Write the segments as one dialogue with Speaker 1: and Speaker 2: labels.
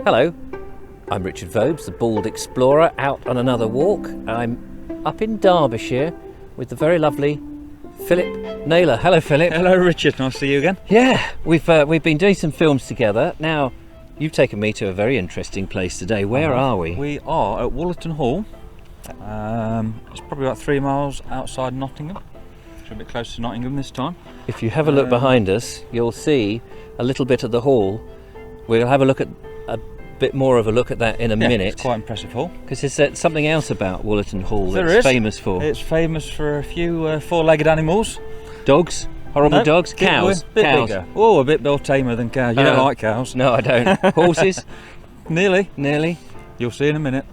Speaker 1: Hello, I'm Richard Vobes, the bald explorer, out on another walk. I'm up in Derbyshire with the very lovely Philip Naylor. Hello, Philip.
Speaker 2: Hello, Richard. Nice to see you again.
Speaker 1: Yeah, we've been doing some films together. Now, you've taken me to a very interesting place today. Where are we?
Speaker 2: We are at Wollaton Hall. It's probably about 3 miles outside Nottingham. It's a bit close to Nottingham this time.
Speaker 1: If you have a look behind us, you'll see a little bit of the hall. We'll have a bit more of a look at that in a minute.
Speaker 2: It's quite impressive hall.
Speaker 1: Because there's something else about Wollaton Hall
Speaker 2: There
Speaker 1: that's
Speaker 2: is.
Speaker 1: famous for.
Speaker 2: It's famous for a few four-legged animals.
Speaker 1: Dogs? Horrible
Speaker 2: No,
Speaker 1: dogs? Cows?
Speaker 2: Bit
Speaker 1: Cows?
Speaker 2: bigger. Oh, a bit more tamer than cows. You don't like cows?
Speaker 1: No, I don't. Horses?
Speaker 2: Nearly.
Speaker 1: Nearly?
Speaker 2: You'll see in a minute.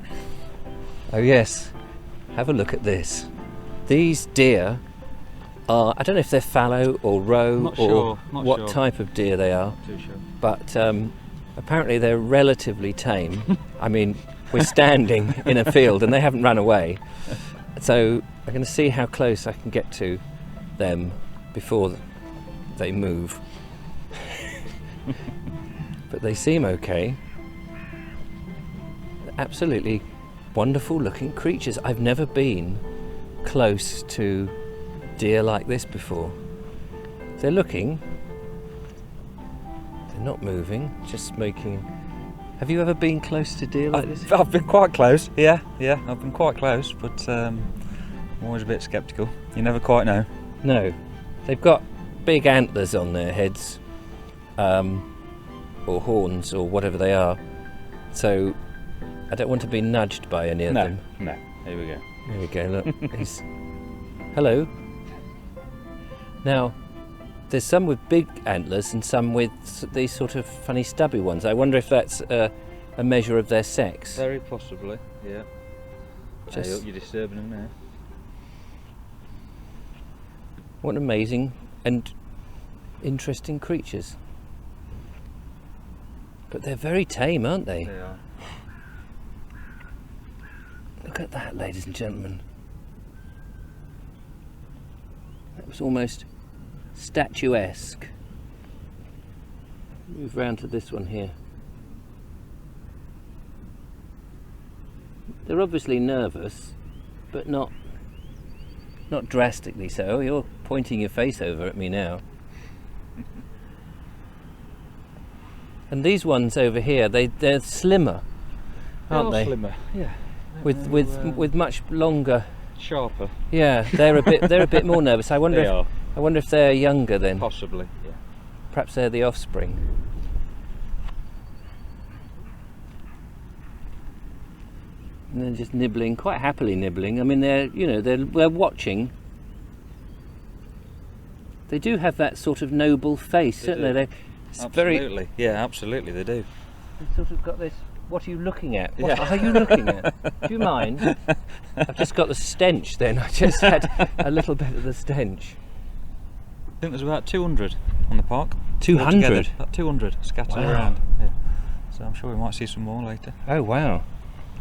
Speaker 1: Oh yes. Have a look at this. These deer are, I don't know if they're fallow or roe
Speaker 2: Not
Speaker 1: or
Speaker 2: sure, not
Speaker 1: what
Speaker 2: sure.
Speaker 1: type of deer they are,
Speaker 2: Too sure.
Speaker 1: but apparently they're relatively tame. I mean, we're standing in a field and they haven't run away. So I'm going to see how close I can get to them before they move. But they seem okay. Absolutely wonderful looking creatures. I've never been close to deer like this before. They're looking. They're not moving, just making... Have you ever been close to deer like this?
Speaker 2: I've been quite close. Yeah, I've been quite close, but I'm always a bit sceptical. You never quite know.
Speaker 1: No. They've got big antlers on their heads, or horns, or whatever they are. So I don't want to be nudged by any of them.
Speaker 2: No. Here we go.
Speaker 1: There we go, look. Hello. Now, there's some with big antlers and some with these sort of funny stubby ones. I wonder if that's a measure of their sex.
Speaker 2: Very possibly, yeah.
Speaker 1: Just-
Speaker 2: You're disturbing them now.
Speaker 1: What amazing and interesting creatures. But they're very tame, aren't they?
Speaker 2: They are.
Speaker 1: Look at that, ladies and gentlemen. That was almost statuesque. Move round to this one here. They're obviously nervous, but not drastically so. You're pointing your face over at me now. And these ones over here, they're slimmer, aren't they?
Speaker 2: Slimmer, yeah.
Speaker 1: With much longer.
Speaker 2: Sharper.
Speaker 1: Yeah, they're a bit more nervous. I wonder if they're younger then.
Speaker 2: Possibly, yeah.
Speaker 1: Perhaps they're the offspring. And they're just nibbling, quite happily nibbling. I mean, they're watching. They do have that sort of noble face, don't they?
Speaker 2: Absolutely. Yeah, absolutely, they do.
Speaker 1: They've sort of got this. What are you looking at? What
Speaker 2: Yeah.
Speaker 1: are you looking at? Do you mind? I've just got the stench then. I just had a little bit of the stench.
Speaker 2: I think there's about 200 on the park.
Speaker 1: 200?
Speaker 2: Altogether. About 200 scattered
Speaker 1: Wow.
Speaker 2: around. Yeah. So I'm sure we might see some more later.
Speaker 1: Oh wow.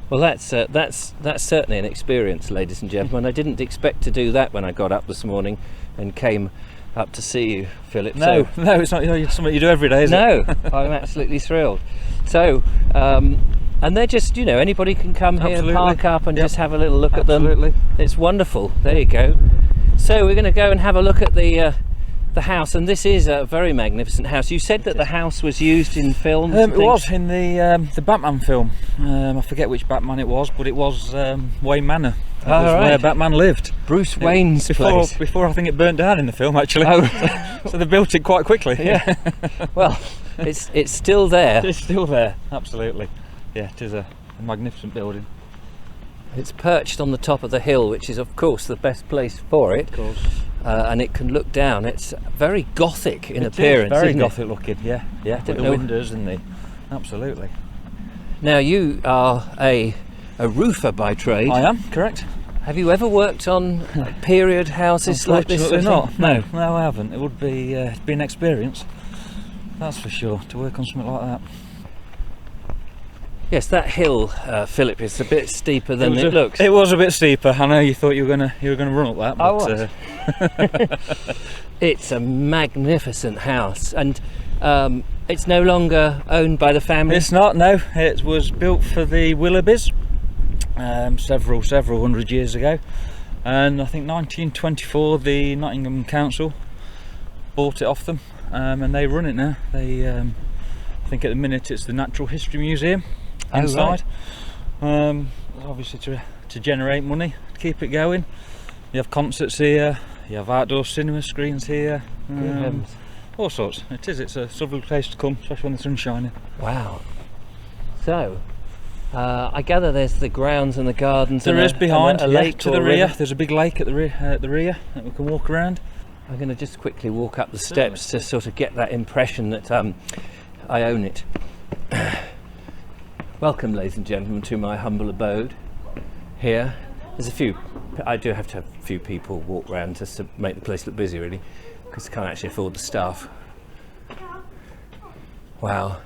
Speaker 1: Well, that's certainly an experience, ladies and gentlemen. I didn't expect to do that when I got up this morning and came up to see you, Philip.
Speaker 2: No, it's not something you do every day, is it?
Speaker 1: No, I'm absolutely thrilled. So, and they're just, anybody can come here,
Speaker 2: Absolutely.
Speaker 1: park up and
Speaker 2: Yep.
Speaker 1: just have a little look
Speaker 2: Absolutely.
Speaker 1: at them. It's wonderful. There you go. So we're going to go and have a look at the house, and this is a very magnificent house. You said that the house was used in films.
Speaker 2: It was in the Batman film. I forget which Batman it was, but it was Wayne Manor. That was where Batman lived.
Speaker 1: Bruce Wayne's place.
Speaker 2: Before I think it burnt down in the film, actually.
Speaker 1: Oh.
Speaker 2: So they built it quite quickly.
Speaker 1: Yeah. Well, it's still there.
Speaker 2: It's still there. Absolutely. Yeah, it is a magnificent building.
Speaker 1: It's perched on the top of the hill, which is of course the best place for it.
Speaker 2: Of course.
Speaker 1: And it can look down. It's very Gothic in
Speaker 2: It
Speaker 1: appearance.
Speaker 2: is very
Speaker 1: isn't
Speaker 2: Gothic looking. Yeah. With the
Speaker 1: know.
Speaker 2: windows and the. Absolutely.
Speaker 1: Now you are a roofer by trade.
Speaker 2: I am correct.
Speaker 1: Have you ever worked on period houses like this?
Speaker 2: Unfortunately
Speaker 1: sort of
Speaker 2: not.
Speaker 1: thing?
Speaker 2: No, I haven't. It would be an experience. That's for sure. To work on something like that.
Speaker 1: Yes, that hill, Philip, is a bit steeper than it looks.
Speaker 2: It was a bit steeper. I know you thought you were gonna run up that, but
Speaker 1: It's a magnificent house, and It's no longer owned by the family?
Speaker 2: It's not, no. It was built for the Willoughbys several hundred years ago, and I think 1924 the Nottingham Council bought it off them, and they run it now. They I think at the minute it's the Natural History Museum inside.
Speaker 1: Right.
Speaker 2: Obviously to generate money, to keep it going. You have concerts here, you have outdoor cinema screens here, all sorts. It's a lovely place to come, especially when the sun's shining.
Speaker 1: Wow. So, I gather there's the grounds and the gardens.
Speaker 2: There is behind,
Speaker 1: a lake
Speaker 2: to the rear. There's a big lake at the rear that we can walk around.
Speaker 1: I'm going to just quickly walk up the steps to sort of get that impression that I own it. Welcome, ladies and gentlemen, to my humble abode here. I do have to have a few people walk around just to make the place look busy, really, because I can't actually afford the staff. Wow,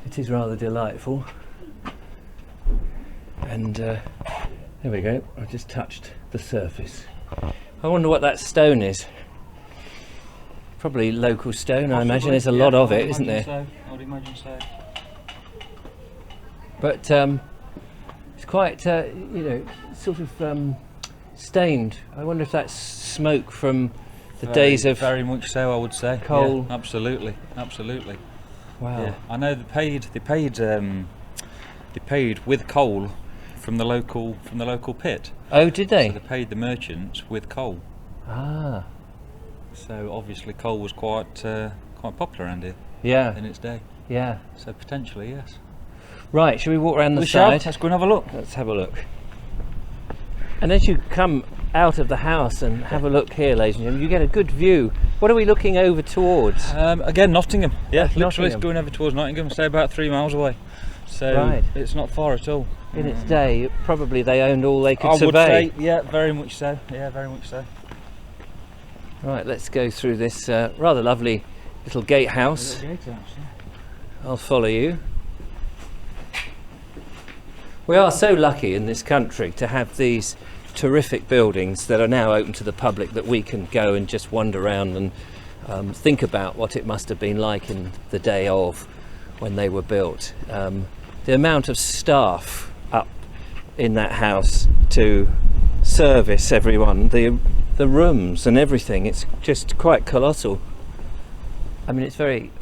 Speaker 1: it is rather delightful. And there we go, I just touched the surface. I wonder what that stone is. Probably local stone. Possibly, I imagine there's a lot of it, isn't there?
Speaker 2: So. I would imagine so.
Speaker 1: But it's quite, sort of stained. I wonder if that's smoke from the days of...
Speaker 2: Very much so, I would say.
Speaker 1: Coal.
Speaker 2: Yeah, absolutely.
Speaker 1: Wow.
Speaker 2: Yeah. I know they paid with coal from the local pit.
Speaker 1: Oh, did they?
Speaker 2: So they paid the merchants with coal.
Speaker 1: Ah.
Speaker 2: So obviously coal was quite popular around here.
Speaker 1: Yeah.
Speaker 2: In its day.
Speaker 1: Yeah.
Speaker 2: So potentially, yes.
Speaker 1: Right, shall we walk around the
Speaker 2: shall.
Speaker 1: side?
Speaker 2: Let's go and have a look.
Speaker 1: Let's have a look. And as you come out of the house and have a look here, ladies and gentlemen, you get a good view. What are we looking over towards?
Speaker 2: Again, Nottingham. Yeah, literally
Speaker 1: Nottingham.
Speaker 2: It's going over towards Nottingham, say about 3 miles away. So
Speaker 1: right.
Speaker 2: It's not far at all.
Speaker 1: In its day, probably they owned all they could survey.
Speaker 2: I would say, yeah, very much so. Yeah, very much so.
Speaker 1: Right, let's go through this rather lovely little gatehouse. I'll follow you. We are so lucky in this country to have these terrific buildings that are now open to the public, that we can go and just wander around and think about what it must have been like in the day of when they were built. The amount of staff up in that house to service everyone, the rooms and everything, it's just quite colossal. I mean, it's very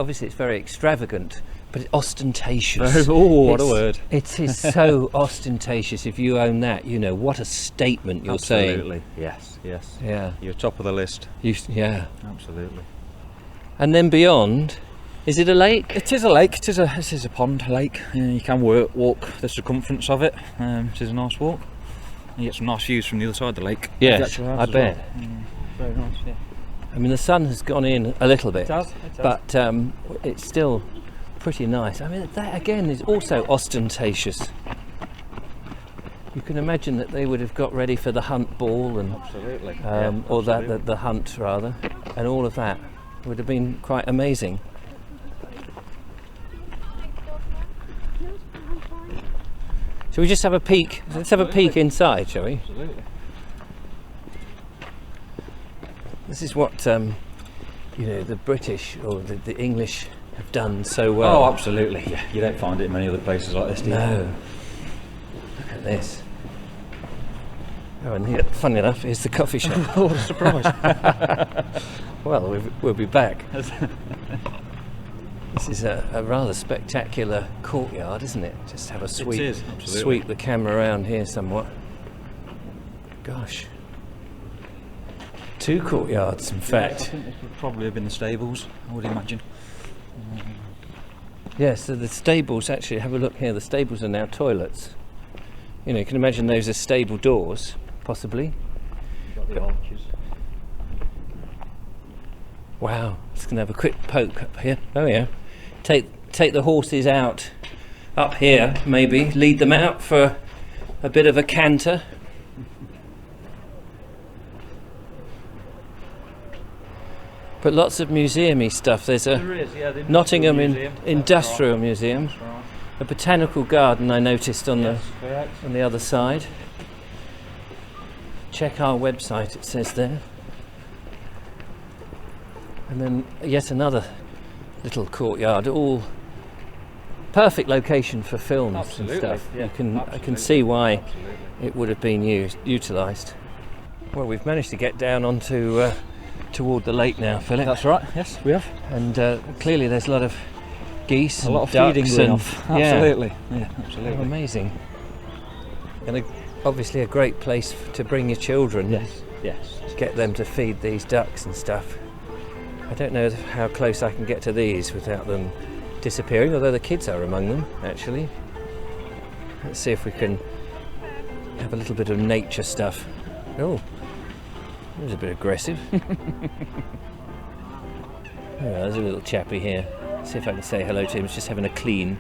Speaker 1: extravagant, but it's ostentatious.
Speaker 2: Oh, what a word.
Speaker 1: It is so ostentatious. If you own that, you know, what a statement you're saying.
Speaker 2: Absolutely. Yes.
Speaker 1: Yeah.
Speaker 2: You're top of the list.
Speaker 1: Yeah.
Speaker 2: Absolutely.
Speaker 1: And then beyond, is it a lake?
Speaker 2: It is a lake. It is a pond lake. You can walk the circumference of it. It is a nice walk. You get some nice views from the other side of the lake.
Speaker 1: Yes, I bet.
Speaker 2: Well. Very nice, yeah.
Speaker 1: I mean, the sun has gone in a little bit.
Speaker 2: It has.
Speaker 1: But it's still pretty nice. I mean, that again is also ostentatious. You can imagine that they would have got ready for the hunt ball and
Speaker 2: absolutely.
Speaker 1: Or the hunt rather, and all of that would have been quite amazing. Shall we just have a peek? Let's have a peek inside, shall we?
Speaker 2: Absolutely.
Speaker 1: This is what the British or the English have done so well.
Speaker 2: Oh, absolutely. Yeah, you don't find it in many other places like this, do you?
Speaker 1: No. Look at this. Oh, and here, funny enough, here's the coffee shop.
Speaker 2: Oh, what a surprise.
Speaker 1: Well, we'll be back. This is a rather spectacular courtyard, isn't it? Just have a sweep the camera around here somewhat. Gosh. 2 courtyards, in fact.
Speaker 2: I think this would probably have been the stables, I would imagine.
Speaker 1: Yeah, so the stables, actually, have a look here, the stables are now toilets. You know, you can imagine those as stable doors, possibly.
Speaker 2: You've got the arches.
Speaker 1: Wow, just going to have a quick poke up here. Oh yeah. Take the horses out up here, maybe. Lead them out for a bit of a canter. But lots of museum-y stuff. There's a
Speaker 2: the
Speaker 1: Nottingham
Speaker 2: Museum.
Speaker 1: Industrial Museum.
Speaker 2: That's right.
Speaker 1: A botanical garden I noticed on
Speaker 2: Correct.
Speaker 1: the other side. Check our website, it says there. And then yet another little courtyard, all perfect location for films.
Speaker 2: Absolutely,
Speaker 1: and stuff.
Speaker 2: yeah,
Speaker 1: I can see why it would have been utilised. Well, we've managed to get down onto toward the lake now, Philip.
Speaker 2: That's right. Yes, we have.
Speaker 1: And clearly there's a lot of geese,
Speaker 2: A lot of
Speaker 1: ducks
Speaker 2: feeding going
Speaker 1: and
Speaker 2: off. Absolutely. Yeah, absolutely.
Speaker 1: Oh, amazing. And obviously a great place to bring your children.
Speaker 2: Yes. Yes.
Speaker 1: Get them to feed these ducks and stuff. I don't know how close I can get to these without them disappearing, although the kids are among them, actually. Let's see if we can have a little bit of nature stuff. Oh, that was a bit aggressive. Oh, there's a little chappie here. See if I can say hello to him. He's just having a clean.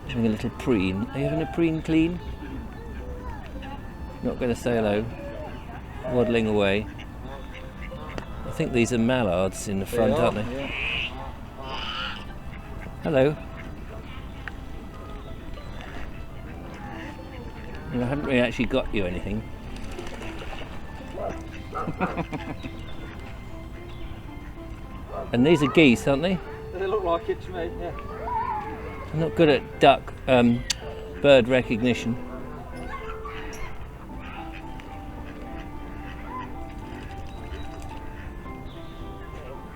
Speaker 1: Having a little preen. Are you having a preen clean? Not going to say hello. Waddling away. I think these are mallards in the front, aren't they?
Speaker 2: Yeah.
Speaker 1: Hello. Well, I haven't really actually got you anything. And these are geese, aren't they?
Speaker 2: They look like it to me, yeah.
Speaker 1: I'm not good at duck bird recognition.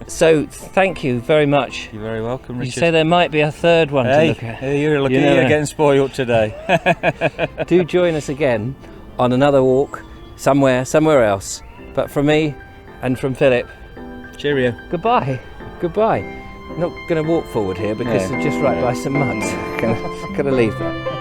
Speaker 1: So, thank you very much.
Speaker 2: You're very welcome, Richard.
Speaker 1: You say there might be a third one to look at.
Speaker 2: Hey, you're looking,
Speaker 1: You never
Speaker 2: you're
Speaker 1: know.
Speaker 2: getting spoiled today.
Speaker 1: Do join us again on another walk somewhere else. But from me and from Philip,
Speaker 2: Cheerio.
Speaker 1: goodbye. Goodbye. I'm not going to walk forward here because
Speaker 2: Yeah.
Speaker 1: I'm just right by some mud. Gonna leave that.